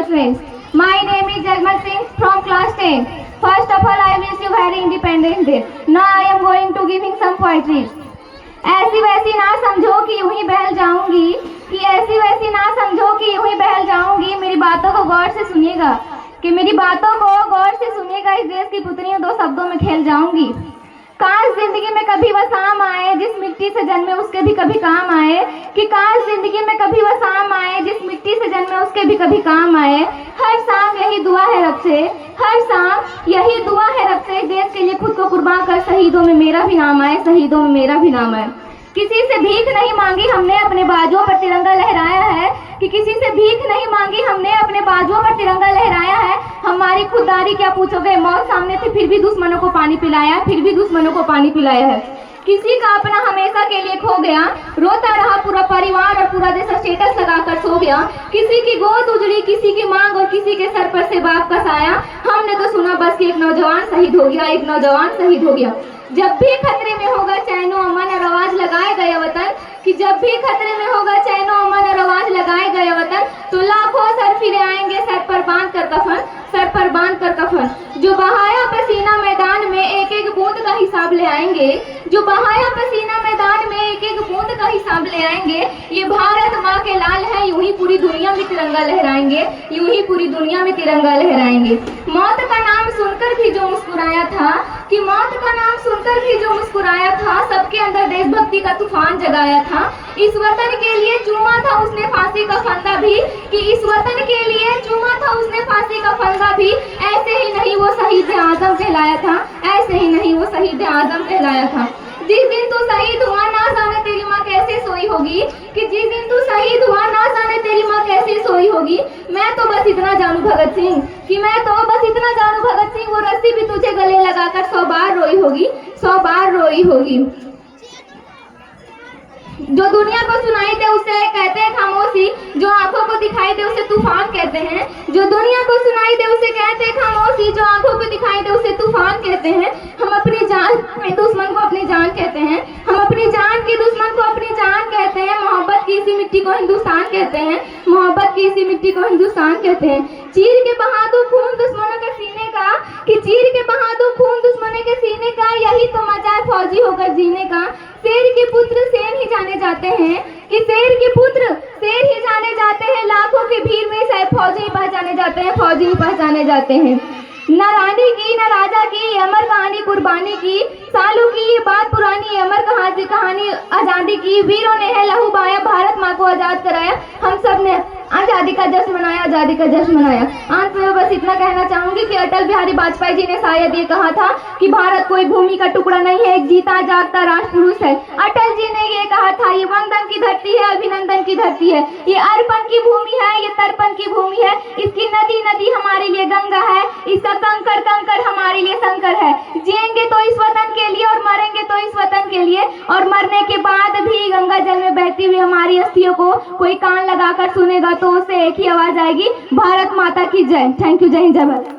friends. My name is Jagmal Singh from class 10. First of all, I wish you very Independence Day. Now I am going to giving some poetry. ऐसी वैसी ना समझो कि यूं ही बहल जाऊंगी, कि ऐसी वैसी ना समझो कि यूं ही बहल जाऊंगी। मेरी बातों को गौर से सुनिएगा, कि मेरी बातों को गौर से सुनिएगा। इस देश की पुत्रियां दो शब्दों में खेल जाऊंगी। काश जिंदगी में कभी वह शाम आए जिस मिट्टी से जन्मे उसके भी कभी काम आए, कि काश जिंदगी में कभी वह शाम आए जिस मिट्टी से जन्मे उसके भी कभी काम आए। हर शाम यही दुआ है रब से, हर शाम यही दुआ है रब से, देश के लिए खुद को कुर्बान कर शहीदों में मेरा भी नाम आए, शहीदों में मेरा भी नाम आए। किसी से भीख नहीं मांगी हमने, अपने बाजुओं पर तिरंगा लहराया है, कि किसी से भीख नहीं मांगी हमने, अपने बाजुओं पर तिरंगा लहराया है। हमारी खुददारी क्या पूछोगे, मौत सामने थी फिर भी दुश्मनों को पानी पिलाया, फिर भी दुश्मनों को पानी पिलाया है। किसी का अपना हमेशा के लिए खो गया, रोता रहा पूरा परिवार और पूरा देश स्टेटस लगाकर सो गया। किसी की गोद उजड़ी, किसी की मांग और किसी के सर पर से बाप का साया। हमने तो सुना बस कि एक नौजवान शहीद हो गया, एक नौजवान शहीद हो गया। जब भी खतरे में होगा चैनो अमन और आवाज लगाए गए वतन, कि जब भी खतरे में होगा चैनो अमन और आवाज लगाए गए वतन, तो लाखों सर फिरे आएंगे सर पर बांध कर कफन, सर पर बांध कर कफन। जो बहाया पसीना मैदान में एक एक बूंद का हिसाब ले आएंगे, जो बहाया पसीना मैदान में एक एक बूंद का हिसाब ले आएंगे। ये भारत माँ के लाल है, यूं ही पूरी दुनिया में तिरंगा लहराएंगे, यूं ही पूरी दुनिया में तिरंगा लहराएंगे। मौत का नाम सुनकर भी जो मुस्कुराया था, कि मौत का नाम सुनकर भी जो मुस्कुराया था, सबके अंदर देशभक्ति का तूफान जगाया था। इस वतन के लिए चूमा था उसने फांसी का फंदा भी, कि इस वतन के लिए चूमा था उसने फांसी का फंदा भी। ऐसे ही नहीं वो शहीद आजम कहलाया था, ऐसे ही नहीं वो शहीद आजम कहलाया था। जिस दिन तू शहीद हुआ ना जाने तेरी माँ कैसे सोई होगी, कि जिस दिन तू शहीद हुआ ना जाने तेरी माँ कैसे सोई होगी। मैं तो बस इतना जानू भगत सिंह, कि मैं तो बस इतना जानू भगत सिंह, वो रस्सी भी तुझे गले लगाकर 100 बार रोई होगी, 100 बार रोई होगी। जो दुनिया को सुनाई दे उसे कहते हैं खामोशी, जो आंखों को दिखाई दे उसे तूफान कहते हैं। जो दुनिया को सुनाई दे उसे कहते हैं खामोशी, जो आंखों को दिखाई दे उसे तूफान कहते हैं। हम अपनी जान में दुश्मन को अपनी जान कहते हैं, हम अपनी जान के दुश्मन को अपनी जान कहते हैं। मोहब्बत की इसी मिट्टी को हिंदुस्तान कहते हैं, मोहब्बत की इसी मिट्टी को हिंदुस्तान कहते हैं। चीर के बहा दो खून दुश्मनों के सीने का, कि चीर के बहा दो खून दुश्मनों के सीने का, यही तो मजा है फौजी होकर जीने का। शेर के पुत्र शेर ही जाने जाते हैं, कि शेर के पुत्र शेर ही जाने जाते हैं। लाखों की भीड़ में शायद फौजी ही पहचाने जाते हैं, फौजी ही पहचाने जाते हैं। न रानी की न राजा की अमर कहानी कुर्बानी की, सालों की ये बात पुरानी अमर कहानी आजादी की। वीरों ने है लहू बहाया, भारत माँ को आजाद कराया। हम सब ने आजादी का जश्न मनाया, आजादी का जश्न मनाया। अंत में बस इतना कहना चाहूंगी कि अटल बिहारी वाजपेयी जी ने शायद ये कहा था कि भारत कोई भूमि का टुकड़ा नहीं है, एक जीता जागता राष्ट्र पुरुष है। अटल जी ने ये कहा था, ये वंदन की धरती है, अभिनंदन की धरती है, ये अर्पण की भूमि है, ये तर्पण की भूमि है। इसकी नदी नदी हमारे लिए गंगा है, इसका कंकड़ कंकड़ हमारे लिए शंकर है। जिएंगे तो इस वतन के लिए और मरेंगे तो इस वतन के लिए, और मरने के बाद भी गंगा जल में बहती हुई हमारी अस्थियों को कोई कान लगाकर सुनेगा तो उससे एक ही आवाज आएगी, भारत माता की जय। थैंक यू, जय हिंद, जय भारत।